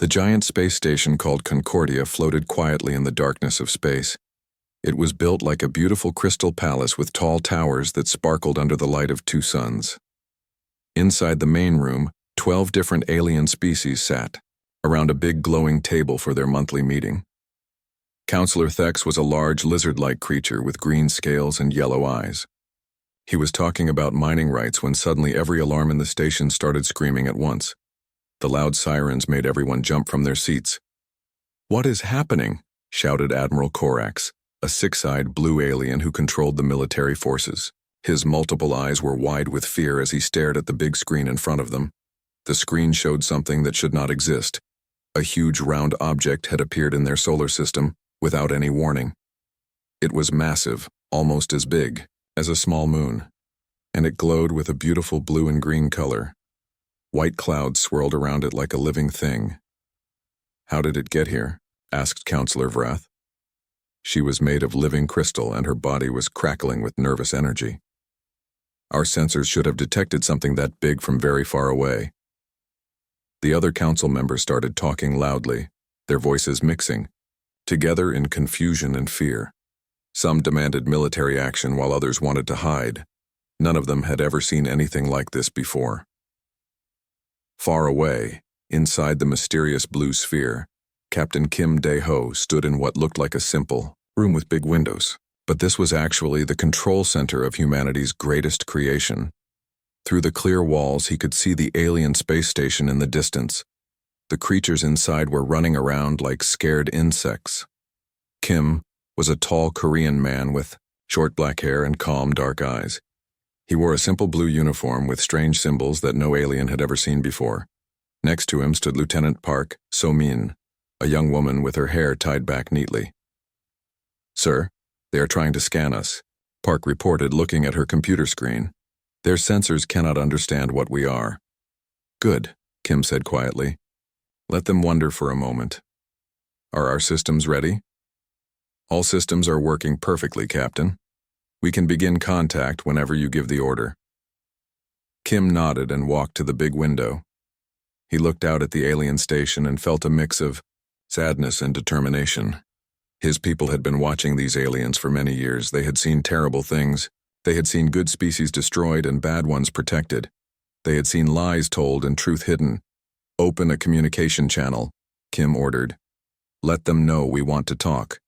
The giant space station called Concordia floated quietly in the darkness of space. It was built like a beautiful crystal palace with tall towers that sparkled under the light of two suns. Inside the main room, 12 different alien species sat, around a big glowing table for their monthly meeting. Counselor Thex was a large lizard-like creature with green scales and yellow eyes. He was talking about mining rights when suddenly every alarm in the station started screaming at once. The loud sirens made everyone jump from their seats. "What is happening?" shouted Admiral Corax, a six-eyed blue alien who controlled the military forces. His multiple eyes were wide with fear as he stared at the big screen in front of them. The screen showed something that should not exist. A huge round object had appeared in their solar system without any warning. It was massive, almost as big as a small moon, and it glowed with a beautiful blue and green color. White clouds swirled around it like a living thing. "How did it get here?" asked Counselor Vrath. She was made of living crystal and her body was crackling with nervous energy. "Our sensors should have detected something that big from very far away." The other council members started talking loudly, their voices mixing, together in confusion and fear. Some demanded military action while others wanted to hide. None of them had ever seen anything like this before. Far away, inside the mysterious blue sphere, Captain Kim Dae-ho stood in what looked like a simple room with big windows. But this was actually the control center of humanity's greatest creation. Through the clear walls, he could see the alien space station in the distance. The creatures inside were running around like scared insects. Kim was a tall Korean man with short black hair and calm dark eyes. He wore a simple blue uniform with strange symbols that no alien had ever seen before. Next to him stood Lieutenant Park So-min, a young woman with her hair tied back neatly. "Sir, they are trying to scan us," Park reported, looking at her computer screen. "Their sensors cannot understand what we are." "Good," Kim said quietly. "Let them wonder for a moment. Are our systems ready?" "All systems are working perfectly, Captain. We can begin contact whenever you give the order." Kim nodded and walked to the big window. He looked out at the alien station and felt a mix of sadness and determination. His people had been watching these aliens for many years. They had seen terrible things. They had seen good species destroyed and bad ones protected. They had seen lies told and truth hidden. "Open a communication channel," Kim ordered. "Let them know we want to talk."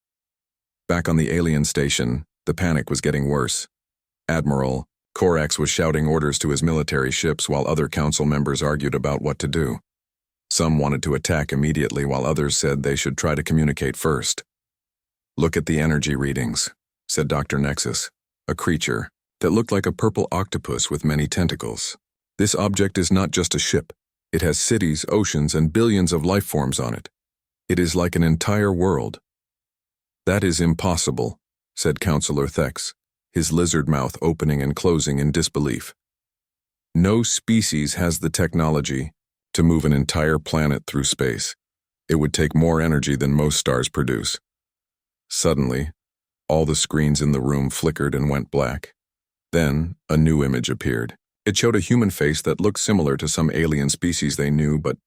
Back on the alien station, the panic was getting worse. Admiral Corax was shouting orders to his military ships while other council members argued about what to do. Some wanted to attack immediately while others said they should try to communicate first. "Look at the energy readings," said Dr. Nexus, a creature that looked like a purple octopus with many tentacles. "This object is not just a ship. It has cities, oceans, and billions of life forms on it. It is like an entire world." "That is impossible," said Counselor Thex, his lizard mouth opening and closing in disbelief. "No species has the technology to move an entire planet through space. It would take more energy than most stars produce." Suddenly, all the screens in the room flickered and went black. Then, a new image appeared. It showed a human face that looked similar to some alien species they knew, but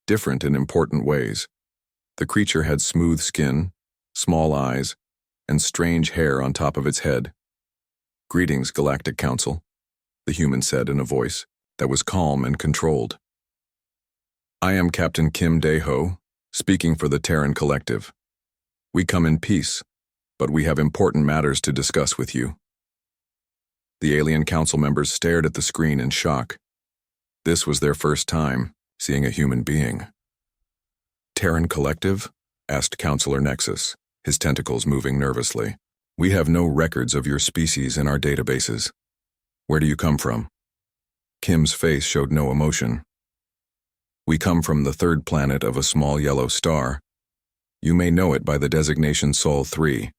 different in important ways. The creature had smooth skin, small eyes, and strange hair on top of its head. "Greetings, Galactic Council," the human said in a voice that was calm and controlled. "I am Captain Kim Dae-ho, speaking for the Terran Collective. We come in peace, but we have important matters to discuss with you." The alien council members stared at the screen in shock. This was their first time seeing a human being. "Terran Collective?" asked Counselor Nexus, his tentacles moving nervously. "We have no records of your species in our databases. Where do you come from?" Kim's face showed no emotion. "We come from the third planet of a small yellow star. You may know it by the designation Sol 3.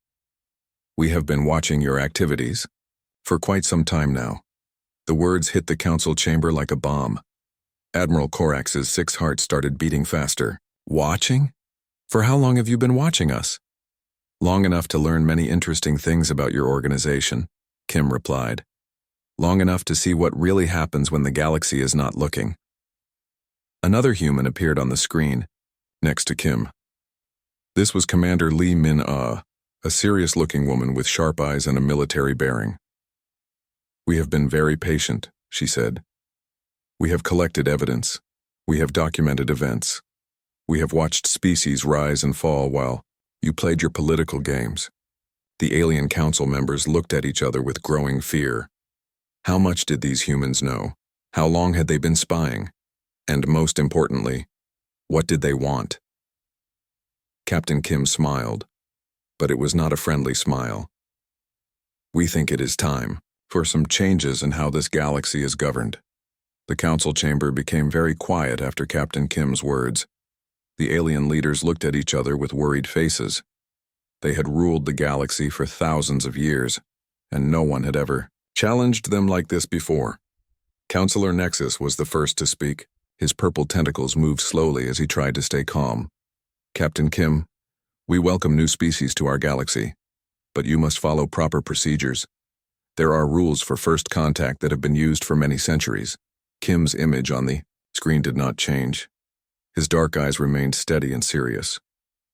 We have been watching your activities for quite some time now." The words hit the council chamber like a bomb. Admiral Corax's 6 hearts started beating faster. "Watching? For how long have you been watching us?" "Long enough to learn many interesting things about your organization," Kim replied. "Long enough to see what really happens when the galaxy is not looking." Another human appeared on the screen. next to Kim. This was Commander Lee Min-ah, a serious-looking woman with sharp eyes and a military bearing. "We have been very patient," she said. "We have collected evidence. We have documented events. We have watched species rise and fall while you played your political games." The alien council members looked at each other with growing fear. How much did these humans know? How long had they been spying? And most importantly, what did they want? Captain Kim smiled, but it was not a friendly smile. "We think it is time for some changes in how this galaxy is governed." The council chamber became very quiet after Captain Kim's words. The alien leaders looked at each other with worried faces. They had ruled the galaxy for thousands of years, and no one had ever challenged them like this before. Counselor Nexus was the first to speak. His purple tentacles moved slowly as he tried to stay calm. "Captain Kim, we welcome new species to our galaxy, but you must follow proper procedures. There are rules for first contact that have been used for many centuries." Kim's image on the screen did not change. His dark eyes remained steady and serious.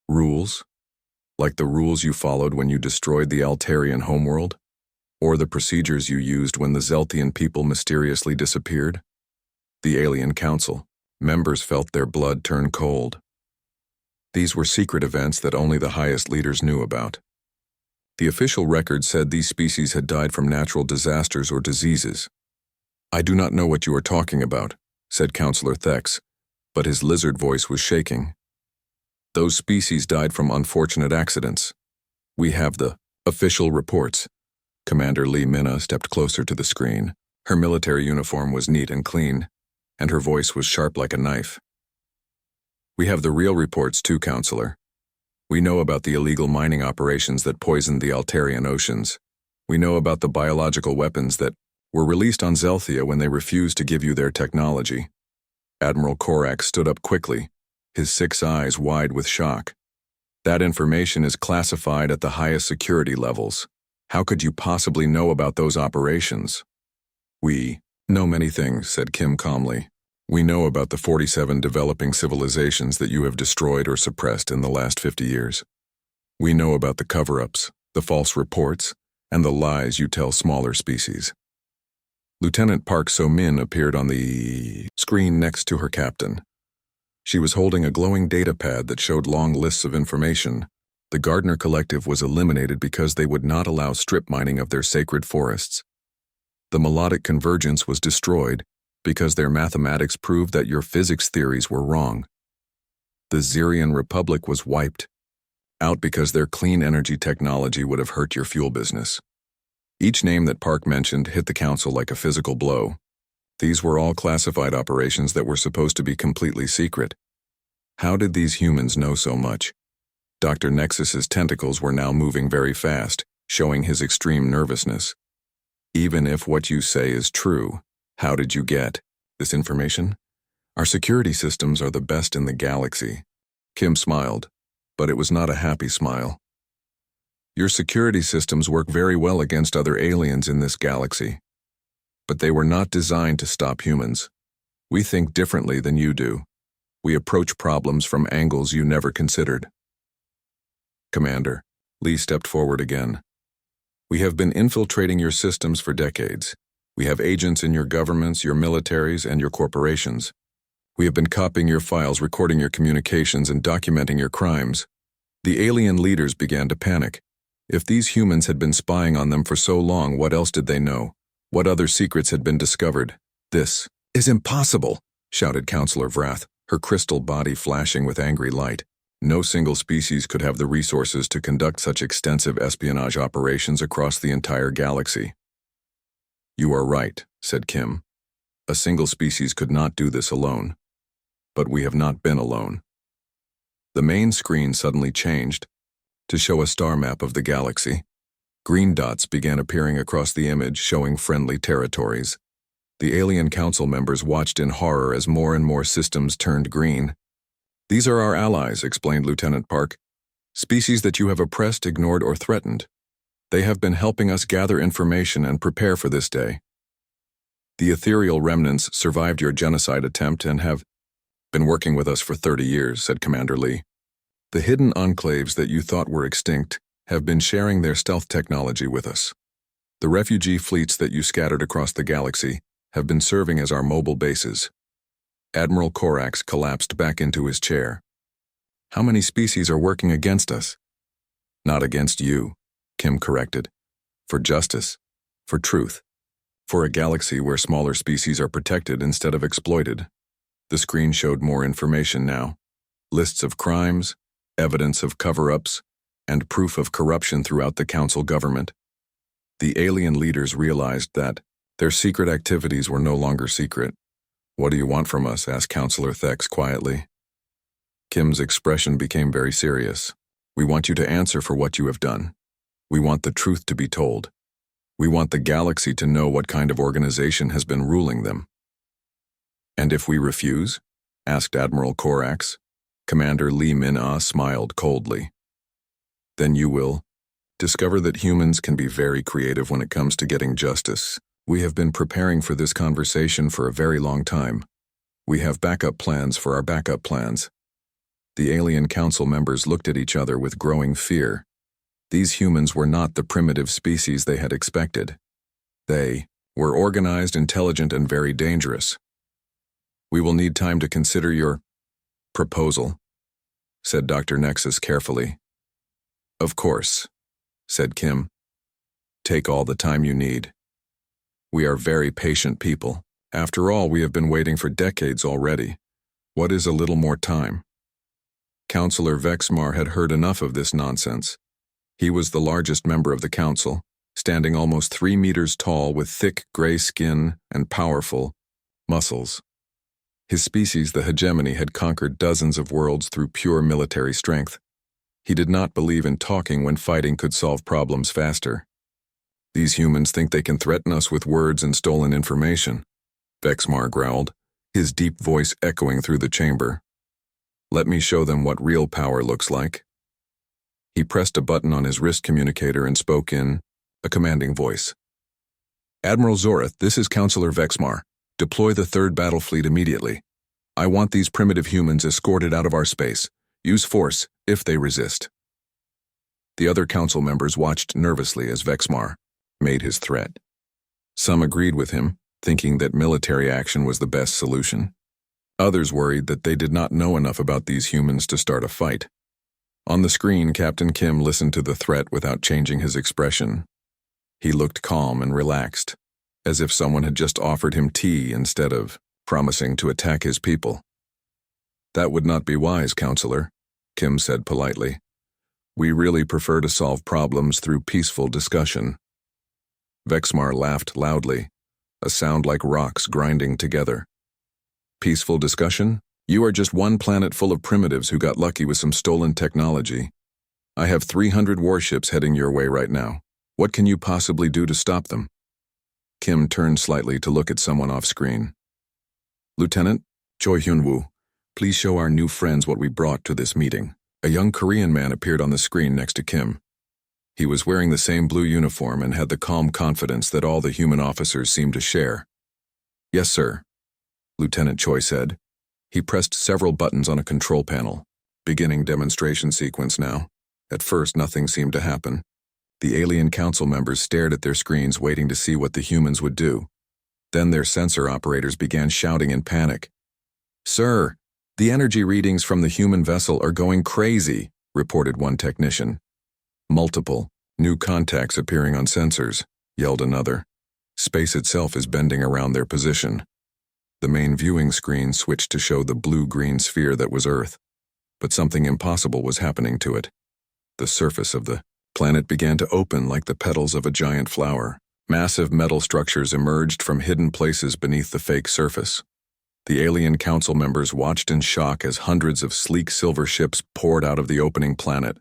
"Rules? Like the rules you followed when you destroyed the Altarian homeworld? Or the procedures you used when the Zeltian people mysteriously disappeared?" The Alien Council members felt their blood turn cold. These were secret events that only the highest leaders knew about. The official record said these species had died from natural disasters or diseases. "I do not know what you are talking about," said Counselor Thex, but his lizard voice was shaking. "Those species died from unfortunate accidents. We have the official reports." Commander Lee Min-ah stepped closer to the screen. Her military uniform was neat and clean, and her voice was sharp like a knife. "We have the real reports too, Counselor. We know about the illegal mining operations that poisoned the Altarian oceans. We know about the biological weapons that were released on Zelthia when they refused to give you their technology." Admiral Korak stood up quickly, his 6 eyes wide with shock. "That information is classified at the highest security levels. How could you possibly know about those operations?" "We know many things," said Kim calmly. "We know about the 47 developing civilizations that you have destroyed or suppressed in the last 50 years. We know about the cover-ups, the false reports, and the lies you tell smaller species." Lieutenant Park So-min appeared on the screen next to her captain. She was holding a glowing data pad that showed long lists of information. The Gardner Collective was eliminated because they would not allow strip mining of their sacred forests. The melodic convergence was destroyed because their mathematics proved that your physics theories were wrong. The Zirian Republic was wiped out because their clean energy technology would have hurt your fuel business. Each name that Park mentioned hit the council like a physical blow. These were all classified operations that were supposed to be completely secret. How did these humans know so much? Dr. Nexus's tentacles were now moving very fast, showing his extreme nervousness. "Even if what you say is true, how did you get this information? Our security systems are the best in the galaxy." Kim smiled, but it was not a happy smile. "Your security systems work very well against other aliens in this galaxy, but they were not designed to stop humans. We think differently than you do. We approach problems from angles you never considered." "Commander," Lee stepped forward again. "We have been infiltrating your systems for decades. We have agents in your governments, your militaries, and your corporations. We have been copying your files, recording your communications, and documenting your crimes." The alien leaders began to panic. If these humans had been spying on them for so long, what else did they know? What other secrets had been discovered? "This is impossible," shouted Counselor Vrath, her crystal body flashing with angry light. No single species could have the resources to conduct such extensive espionage operations across the entire galaxy. "You are right," said Kim. "A single species could not do this alone. But we have not been alone." The main screen suddenly changed to show a star map of the galaxy. Green dots began appearing across the image, showing friendly territories. The Alien Council members watched in horror as more and more systems turned green. "These are our allies," explained Lieutenant Park. "Species that you have oppressed, ignored, or threatened. They have been helping us gather information and prepare for this day. The ethereal remnants survived your genocide attempt and have Been working with us for 30 years, said Commander Lee. The hidden enclaves that you thought were extinct have been sharing their stealth technology with us. The refugee fleets that you scattered across the galaxy have been serving as our mobile bases. Admiral Corax collapsed back into his chair. How many species are working against us? Not against you, Kim corrected. For justice. For truth. For a galaxy where smaller species are protected instead of exploited. The screen showed more information now. Lists of crimes, evidence of cover-ups, and proof of corruption throughout the council government. The alien leaders realized that their secret activities were no longer secret. What do you want from us? Asked Counselor Thex quietly. Kim's expression became very serious. We want you to answer for what you have done. We want the truth to be told. We want the galaxy to know what kind of organization has been ruling them. And if we refuse? Asked Admiral Corax. Commander Lee Min-Ah smiled coldly. Then you will discover that humans can be very creative when it comes to getting justice. We have been preparing for this conversation for a very long time. We have backup plans for our backup plans. The alien council members looked at each other with growing fear. These humans were not the primitive species they had expected. They were organized, intelligent, and very dangerous. We will need time to consider your proposal, said Dr. Nexus carefully. Of course, said Kim. Take all the time you need. We are very patient people. After all, we have been waiting for decades already. What is a little more time? Counselor Vexmar had heard enough of this nonsense. He was the largest member of the council, standing almost 3 meters tall with thick gray skin and powerful muscles. His species, the hegemony, had conquered dozens of worlds through pure military strength. He did not believe in talking when fighting could solve problems faster. These humans think they can threaten us with words and stolen information, Vexmar growled, his deep voice echoing through the chamber. Let me show them what real power looks like. He pressed a button on his wrist communicator and spoke in a commanding voice. Admiral Zorath, this is Counselor Vexmar. Deploy the 3rd Battle Fleet immediately. I want these primitive humans escorted out of our space. Use force if they resist. The other council members watched nervously as Vexmar made his threat. Some agreed with him, thinking that military action was the best solution. Others worried that they did not know enough about these humans to start a fight. On the screen, Captain Kim listened to the threat without changing his expression. He looked calm and relaxed, as if someone had just offered him tea instead of promising to attack his people. That would not be wise, Counselor, Kim said politely. We really prefer to solve problems through peaceful discussion. Vexmar laughed loudly, a sound like rocks grinding together. Peaceful discussion? You are just one planet full of primitives who got lucky with some stolen technology. I have 300 warships heading your way right now. What can you possibly do to stop them? Kim turned slightly to look at someone off-screen. Lieutenant, Choi Hyun-woo, please show our new friends what we brought to this meeting. A young Korean man appeared on the screen next to Kim. He was wearing the same blue uniform and had the calm confidence that all the human officers seemed to share. Yes, sir, Lieutenant Choi said. He pressed several buttons on a control panel. Beginning demonstration sequence now. At first, nothing seemed to happen. The alien council members stared at their screens waiting to see what the humans would do. Then their sensor operators began shouting in panic. Sir, the energy readings from the human vessel are going crazy, reported one technician. Multiple new contacts appearing on sensors, yelled another. Space itself is bending around their position. The main viewing screen switched to show the blue-green sphere that was Earth. But something impossible was happening to it. The surface of the planet began to open like the petals of a giant flower. Massive metal structures emerged from hidden places beneath the fake surface. The alien council members watched in shock as hundreds of sleek silver ships poured out of the opening planet.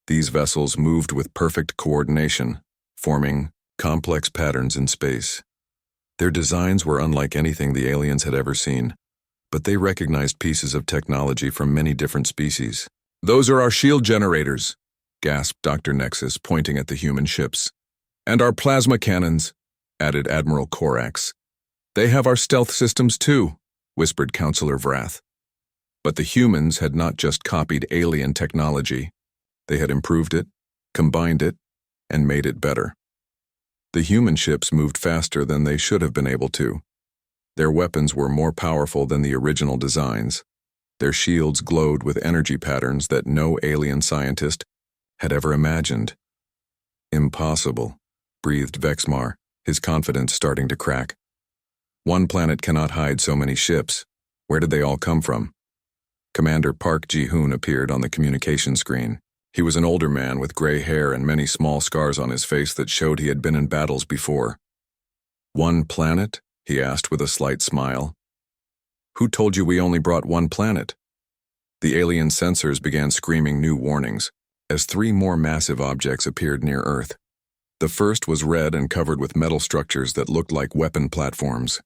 These vessels moved with perfect coordination, forming complex patterns in space. Their designs were unlike anything the aliens had ever seen, but they recognized pieces of technology from many different species. Those are our shield generators, gasped Dr. Nexus, pointing at the human ships. And our plasma cannons, added Admiral Corax. They have our stealth systems too, whispered Counselor Vrath. But the humans had not just copied alien technology. They had improved it, combined it, and made it better. The human ships moved faster than they should have been able to. Their weapons were more powerful than the original designs. Their shields glowed with energy patterns that no alien scientist had ever imagined. Impossible, breathed Vexmar, his confidence starting to crack. One planet cannot hide so many ships. Where did they all come from? Commander Park Ji-hoon appeared on the communication screen. He was an older man with gray hair and many small scars on his face that showed he had been in battles before. One planet? He asked with a slight smile. Who told you we only brought one planet? The alien sensors began screaming new warnings as 3 more massive objects appeared near Earth. The first was red and covered with metal structures that looked like weapon platforms.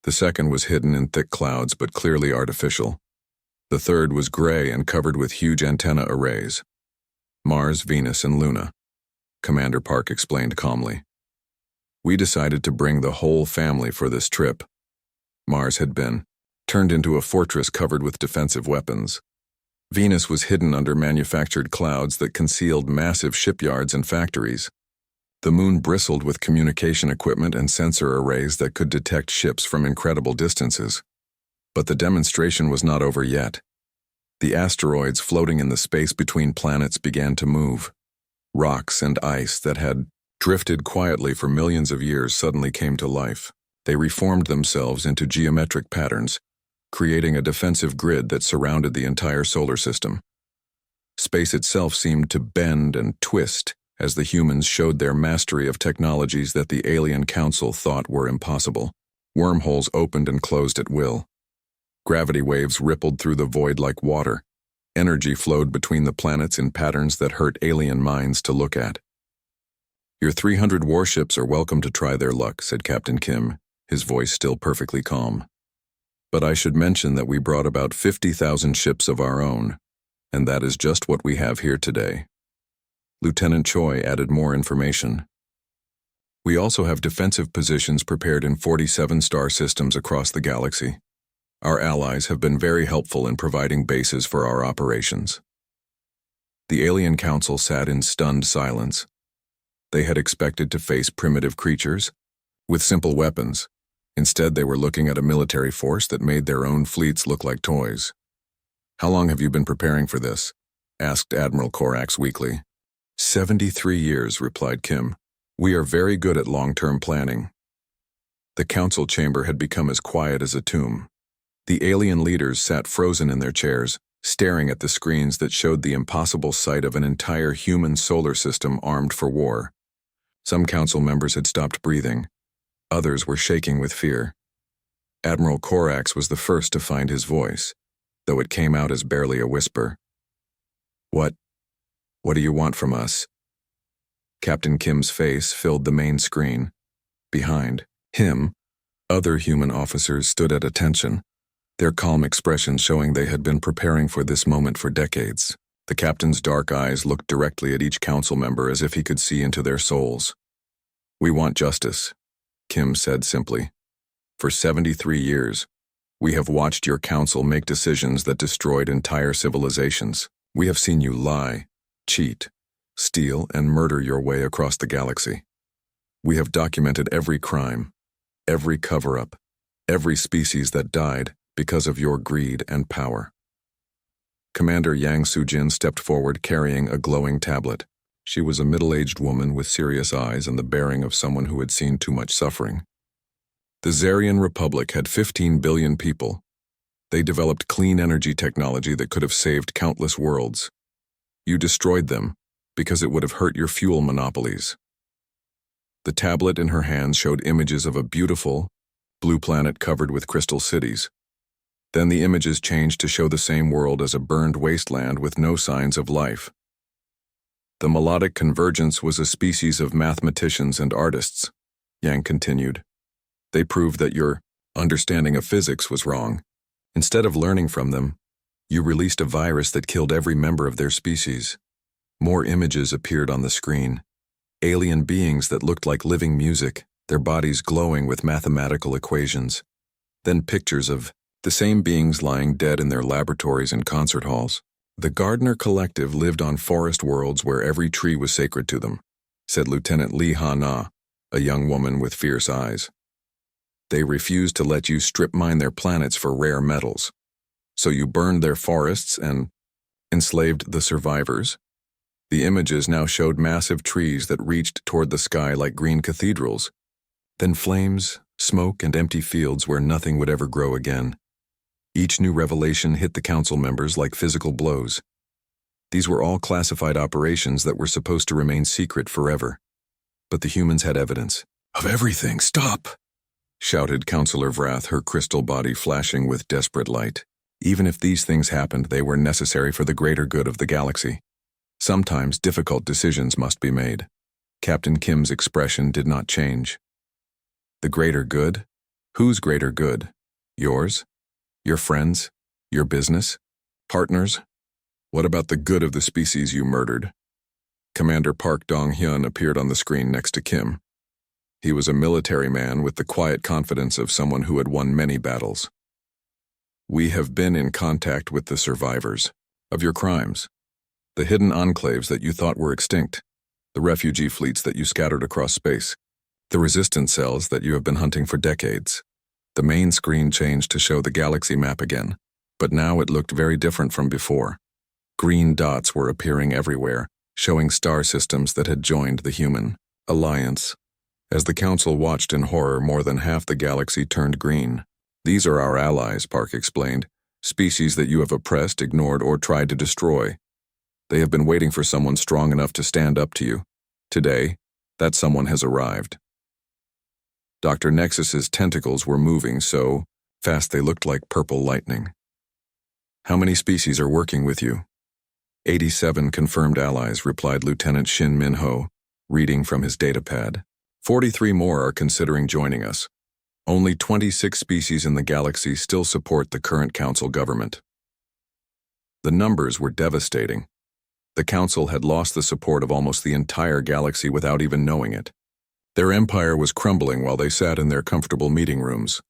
The second was hidden in thick clouds but clearly artificial. The third was gray and covered with huge antenna arrays. Mars, Venus, and Luna, Commander Park explained calmly. We decided to bring the whole family for this trip. Mars had been turned into a fortress covered with defensive weapons. Venus was hidden under manufactured clouds that concealed massive shipyards and factories. The moon bristled with communication equipment and sensor arrays that could detect ships from incredible distances. But the demonstration was not over yet. The asteroids floating in the space between planets began to move. Rocks and ice that had drifted quietly for millions of years suddenly came to life. They reformed themselves into geometric patterns, creating a defensive grid that surrounded the entire solar system. Space itself seemed to bend and twist as the humans showed their mastery of technologies that the alien council thought were impossible. Wormholes opened and closed at will. Gravity waves rippled through the void like water. Energy flowed between the planets in patterns that hurt alien minds to look at. Your 300 warships are welcome to try their luck, said Captain Kim, his voice still perfectly calm. But I should mention that we brought about 50,000 ships of our own, and that is just what we have here today. Lieutenant Choi added more information. We also have defensive positions prepared in 47 star systems across the galaxy. Our allies have been very helpful in providing bases for our operations. The alien council sat in stunned silence. They had expected to face primitive creatures with simple weapons. Instead, they were looking at a military force that made their own fleets look like toys. How long have you been preparing for this? Asked Admiral Korax weakly. 73 years, replied Kim. We are very good at long-term planning. The council chamber had become as quiet as a tomb. The alien leaders sat frozen in their chairs, staring at the screens that showed the impossible sight of an entire human solar system armed for war. Some council members had stopped breathing. Others were shaking with fear. Admiral Korax was the first to find his voice, though it came out as barely a whisper. What do you want from us? Captain Kim's face filled the main screen. Behind him, other human officers stood at attention, their calm expressions showing they had been preparing for this moment for decades. The captain's dark eyes looked directly at each council member as if he could see into their souls. We want justice, Kim said simply. For 73 years, we have watched your council make decisions that destroyed entire civilizations. We have seen you lie, cheat, steal, and murder your way across the galaxy. We have documented every crime, every cover-up, every species that died because of your greed and power. Commander Yang Sujin stepped forward carrying a glowing tablet. She was a middle-aged woman with serious eyes and the bearing of someone who had seen too much suffering. The Zarian Republic had 15 billion people. They developed clean energy technology that could have saved countless worlds. You destroyed them because it would have hurt your fuel monopolies. The tablet in her hands showed images of a beautiful, blue planet covered with crystal cities. Then the images changed to show the same world as a burned wasteland with no signs of life. The melodic convergence was a species of mathematicians and artists, Yang continued. They proved that your understanding of physics was wrong. Instead of learning from them, you released a virus that killed every member of their species. More images appeared on the screen. Alien beings that looked like living music, their bodies glowing with mathematical equations. Then pictures of The same beings lying dead in their laboratories and concert halls. The Gardner Collective lived on forest worlds where every tree was sacred to them, said Lieutenant Lee Ha-na, a young woman with fierce eyes. They refused to let you strip mine their planets for rare metals. So you burned their forests and enslaved the survivors. The images now showed massive trees that reached toward the sky like green cathedrals, then flames, smoke, and empty fields where nothing would ever grow again. Each new revelation hit the council members like physical blows. These were all classified operations that were supposed to remain secret forever. But the humans had evidence. "Of everything, stop!" shouted Councillor Vrath, her crystal body flashing with desperate light. Even if these things happened, they were necessary for the greater good of the galaxy. Sometimes difficult decisions must be made. Captain Kim's expression did not change. The greater good? Whose greater good? Yours? Your friends? Your business? Partners? What about the good of the species you murdered? Commander Park Dong-hyun appeared on the screen next to Kim. He was a military man with the quiet confidence of someone who had won many battles. "We have been in contact with the survivors of your crimes, the hidden enclaves that you thought were extinct, the refugee fleets that you scattered across space, the resistance cells that you have been hunting for decades." The main screen changed to show the galaxy map again, but now it looked very different from before. Green dots were appearing everywhere, showing star systems that had joined the human alliance. As the council watched in horror, more than half the galaxy turned green. "These are our allies," Park explained, "species that you have oppressed, ignored, or tried to destroy. They have been waiting for someone strong enough to stand up to you. Today, that someone has arrived." Dr. Nexus's tentacles were moving so fast they looked like purple lightning. "How many species are working with you?" 87 confirmed allies, replied Lieutenant Shin Min-ho, reading from his datapad. 43 more are considering joining us. Only 26 species in the galaxy still support the current council government. The numbers were devastating. The council had lost the support of almost the entire galaxy without even knowing it. Their empire was crumbling while they sat in their comfortable meeting rooms.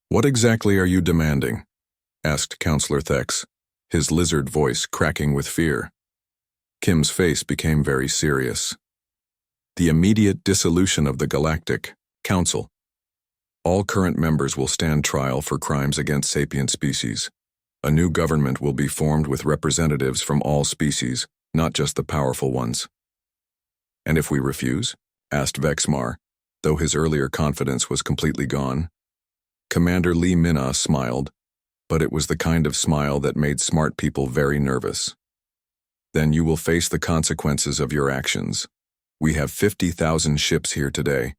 "What exactly are you demanding?" asked Councillor Thex, his lizard voice cracking with fear. Kim's face became very serious. "The immediate dissolution of the Galactic Council. All current members will stand trial for crimes against sapient species. A new government will be formed with representatives from all species, not just the powerful ones." "And if we refuse?" asked Vexmar, though his earlier confidence was completely gone. Commander Lee Minna smiled, but it was the kind of smile that made smart people very nervous. "Then you will face the consequences of your actions. We have 50,000 ships here today,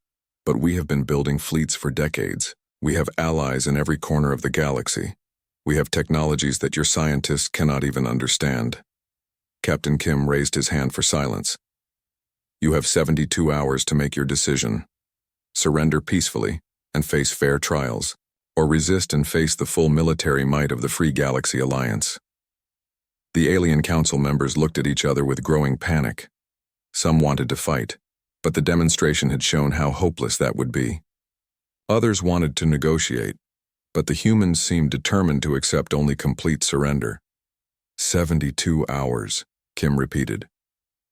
but we have been building fleets for decades. We have allies in every corner of the galaxy. We have technologies that your scientists cannot even understand." Captain Kim raised his hand for silence. "You have 72 hours to make your decision. Surrender peacefully and face fair trials, or resist and face the full military might of the Free Galaxy Alliance." The alien council members looked at each other with growing panic. Some wanted to fight, but the demonstration had shown how hopeless that would be. Others wanted to negotiate, but the humans seemed determined to accept only complete surrender. 72 hours, Kim repeated.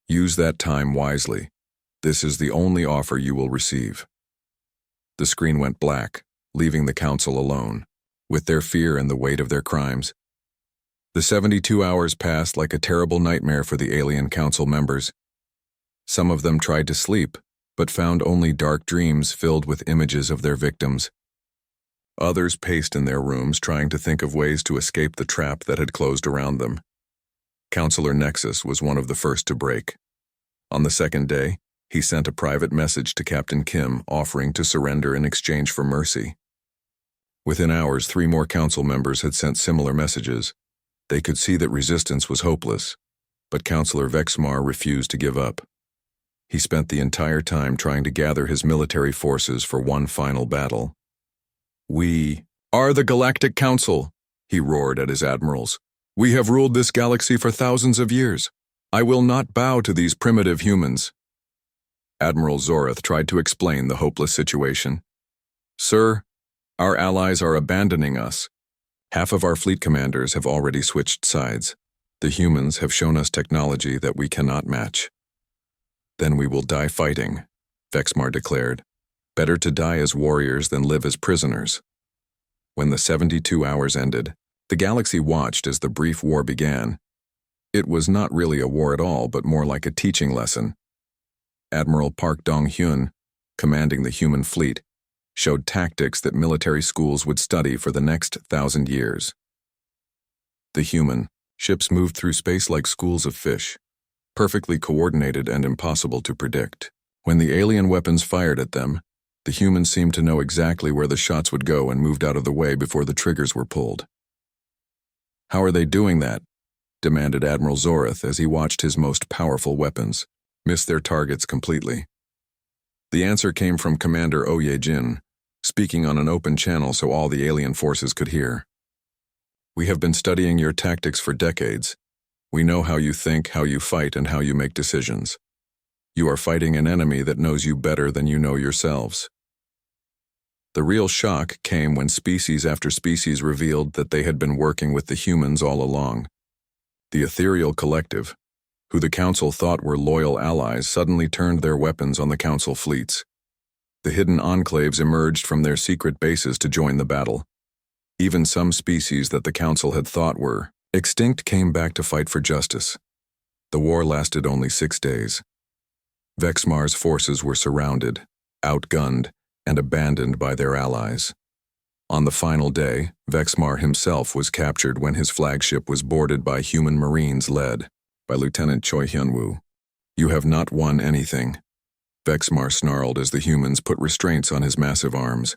"Use that time wisely. This is the only offer you will receive." The screen went black, leaving the council alone, with their fear and the weight of their crimes. The 72 hours passed like a terrible nightmare for the alien council members. Some of them tried to sleep, but found only dark dreams filled with images of their victims. Others paced in their rooms trying to think of ways to escape the trap that had closed around them. Councillor Nexus was one of the first to break. On the second day, he sent a private message to Captain Kim offering to surrender in exchange for mercy. Within hours, 3 more council members had sent similar messages. They could see that resistance was hopeless, but Councillor Vexmar refused to give up. He spent the entire time trying to gather his military forces for one final battle. "We are the Galactic Council," he roared at his admirals. "We have ruled this galaxy for thousands of years. I will not bow to these primitive humans." Admiral Zorath tried to explain the hopeless situation. "Sir, our allies are abandoning us. Half of our fleet commanders have already switched sides. The humans have shown us technology that we cannot match. Then we will die fighting, Vexmar declared. Better to die as warriors than live as prisoners. When the 72 hours ended, the galaxy watched as the brief war began. It was not really a war at all, but more like a teaching lesson. Admiral Park Dong-hyun, commanding the human fleet, showed tactics that military schools would study for the next 1,000 years. The human ships moved through space like schools of fish, perfectly coordinated and impossible to predict. When the alien weapons fired at them, the humans seemed to know exactly where the shots would go and moved out of the way before the triggers were pulled. "How are they doing that?" demanded Admiral Zorith as he watched his most powerful weapons miss their targets completely. The answer came from Commander Oh Ye-jin, speaking on an open channel so all the alien forces could hear. "We have been studying your tactics for decades. We know how you think, how you fight, and how you make decisions. You are fighting an enemy that knows you better than you know yourselves." The real shock came when species after species revealed that they had been working with the humans all along. The ethereal collective, who the Council thought were loyal allies, suddenly turned their weapons on the Council fleets. The hidden enclaves emerged from their secret bases to join the battle. Even some species that the Council had thought were extinct came back to fight for justice. The war lasted only 6 days. Vexmar's forces were surrounded, outgunned, and abandoned by their allies. On the final day, Vexmar himself was captured when his flagship was boarded by human marines led by Lieutenant Choi Hyun-woo. "You have not won anything," Vexmar snarled as the humans put restraints on his massive arms.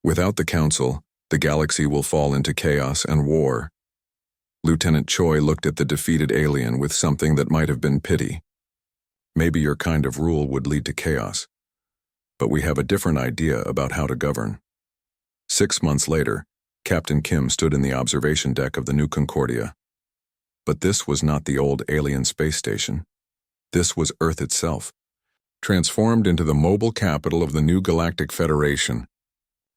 "Without the Council, the galaxy will fall into chaos and war." Lieutenant Choi looked at the defeated alien with something that might have been pity. "Maybe your kind of rule would lead to chaos, but we have a different idea about how to govern." 6 months later, Captain Kim stood in the observation deck of the new Concordia. But this was not the old alien space station. This was Earth itself, transformed into the mobile capital of the new Galactic Federation.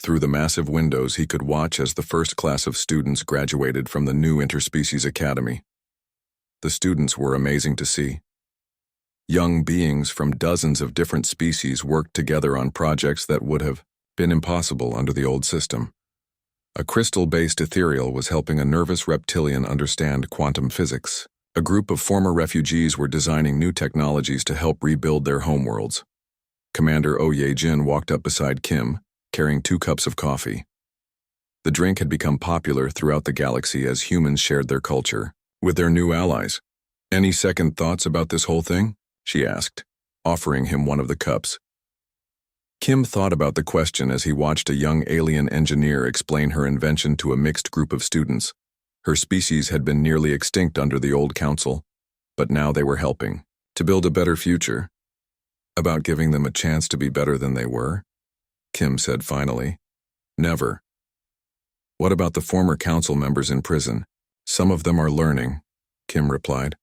Through the massive windows, he could watch as the first class of students graduated from the new Interspecies Academy. The students were amazing to see. Young beings from dozens of different species worked together on projects that would have been impossible under the old system. A crystal-based ethereal was helping a nervous reptilian understand quantum physics. A group of former refugees were designing new technologies to help rebuild their homeworlds. Commander Oh Ye-jin walked up beside Kim, carrying 2 cups of coffee. The drink had become popular throughout the galaxy as humans shared their culture with their new allies. "Any second thoughts about this whole thing?" she asked, offering him one of the cups. Kim thought about the question as he watched a young alien engineer explain her invention to a mixed group of students. Her species had been nearly extinct under the old council, but now they were helping to build a better future. "About giving them a chance to be better than they were?" Kim said finally. "Never." "What about the former council members in prison? Some of them are learning," Kim replied.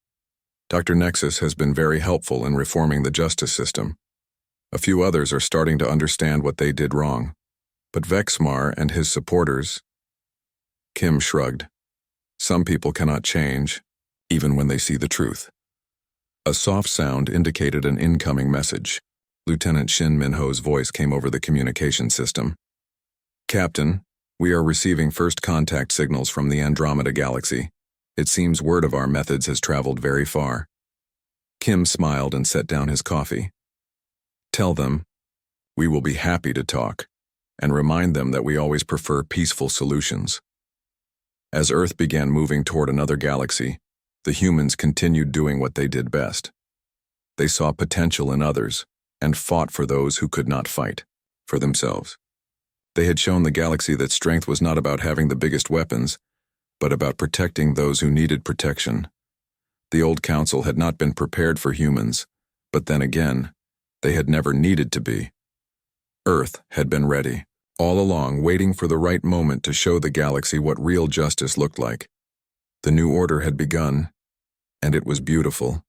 "Dr. Nexus has been very helpful in reforming the justice system. A few others are starting to understand what they did wrong. But Vexmar and his supporters..." Kim shrugged. "Some people cannot change, even when they see the truth." A soft sound indicated an incoming message. Lieutenant Shin Min-ho's voice came over the communication system. "Captain, we are receiving first contact signals from the Andromeda Galaxy. It seems word of our methods has traveled very far." Kim smiled and set down his coffee. "Tell them, we will be happy to talk, and remind them that we always prefer peaceful solutions." As Earth began moving toward another galaxy, the humans continued doing what they did best. They saw potential in others, and fought for those who could not fight for themselves. They had shown the galaxy that strength was not about having the biggest weapons, but about protecting those who needed protection. The old council had not been prepared for humans, but then again, they had never needed to be. Earth had been ready, all along waiting for the right moment to show the galaxy what real justice looked like. The new order had begun, and it was beautiful.